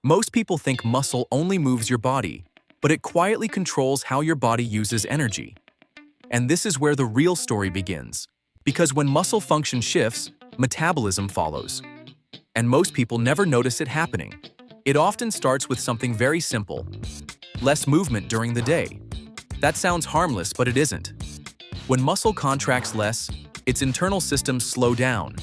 Most people think muscle only moves your body, but it quietly controls how your body uses energy. And this is where the real story begins. Because when muscle function shifts, metabolism follows. And most people never notice it happening. It often starts with something very simple: less movement during the day. That sounds harmless, but it isn't. When muscle contracts less, its internal systems slow down,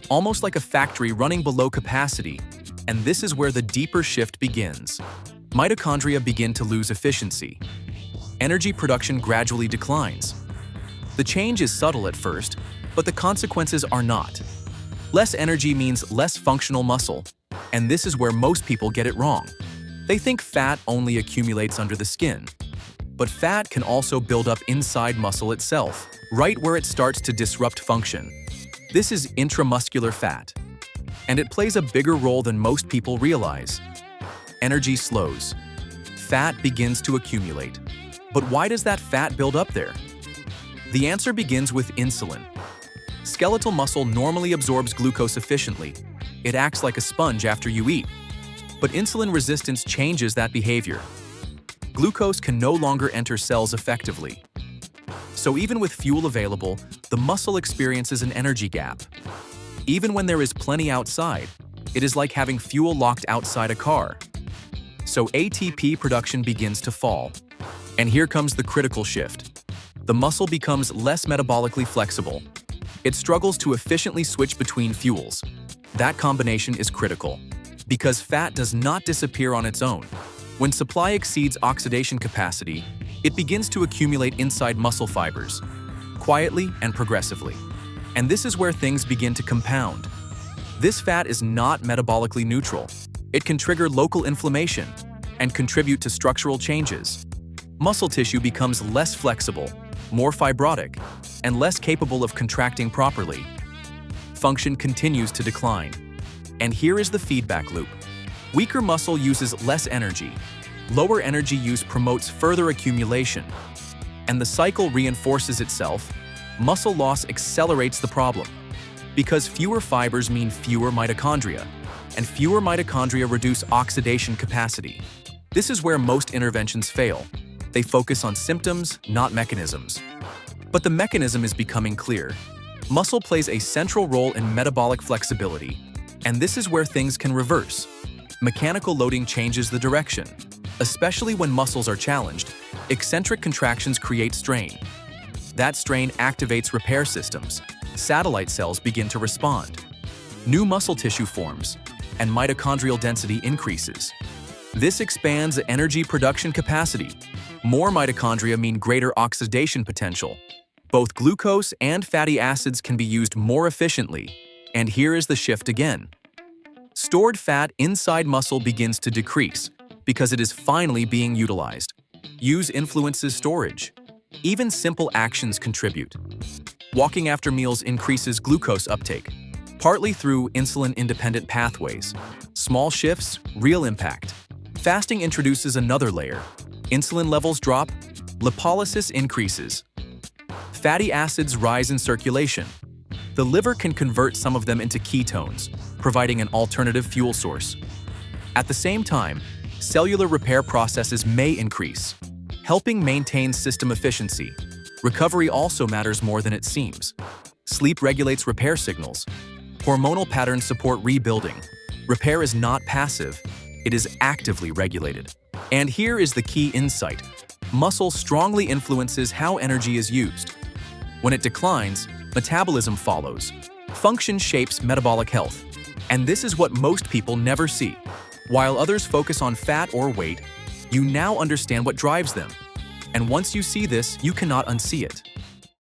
almost like a factory running below capacity. And this is where the deeper shift begins. Mitochondria begin to lose efficiency. Energy production gradually declines. The change is subtle at first, but the consequences are not. Less energy means less functional muscle, and this is where most people get it wrong. They think fat only accumulates under the skin, but fat can also build up inside muscle itself, right where it starts to disrupt function. This is intramuscular fat, and it plays a bigger role than most people realize. Energy slows. Fat begins to accumulate. But why does that fat build up there? The answer begins with insulin. Skeletal muscle normally absorbs glucose efficiently. It acts like a sponge after you eat. But insulin resistance changes that behavior. Glucose can no longer enter cells effectively. So even with fuel available, the muscle experiences an energy gap. Even when there is plenty outside, it is like having fuel locked outside a car. So ATP production begins to fall. And here comes the critical shift. The muscle becomes less metabolically flexible. It struggles to efficiently switch between fuels. That combination is critical, because fat does not disappear on its own. When supply exceeds oxidation capacity, it begins to accumulate inside muscle fibers, quietly and progressively. And this is where things begin to compound. This fat is not metabolically neutral. It can trigger local inflammation and contribute to structural changes. Muscle tissue becomes less flexible, more fibrotic, and less capable of contracting properly. Function continues to decline. And here is the feedback loop. Weaker muscle uses less energy. Lower energy use promotes further accumulation. And the cycle reinforces itself. Muscle loss accelerates the problem. Because fewer fibers mean fewer mitochondria, and fewer mitochondria reduce oxidation capacity. This is where most interventions fail. They focus on symptoms, not mechanisms. But the mechanism is becoming clear. Muscle plays a central role in metabolic flexibility, and this is where things can reverse. Mechanical loading changes the direction. Especially when muscles are challenged, eccentric contractions create strain. That strain activates repair systems. Satellite cells begin to respond. New muscle tissue forms, and mitochondrial density increases. This expands energy production capacity. More mitochondria mean greater oxidation potential. Both glucose and fatty acids can be used more efficiently. And here is the shift again. Stored fat inside muscle begins to decrease because it is finally being utilized. Use influences storage. Even simple actions contribute. Walking after meals increases glucose uptake, partly through insulin-independent pathways. Small shifts, real impact. Fasting introduces another layer. Insulin levels drop, lipolysis increases. Fatty acids rise in circulation. The liver can convert some of them into ketones, providing an alternative fuel source. At the same time, cellular repair processes may increase, helping maintain system efficiency. Recovery also matters more than it seems. Sleep regulates repair signals. Hormonal patterns support rebuilding. Repair is not passive, it is actively regulated. And here is the key insight. Muscle strongly influences how energy is used. When it declines, metabolism follows. Function shapes metabolic health. And this is what most people never see. While others focus on fat or weight, you now understand what drives them. And once you see this, you cannot unsee it.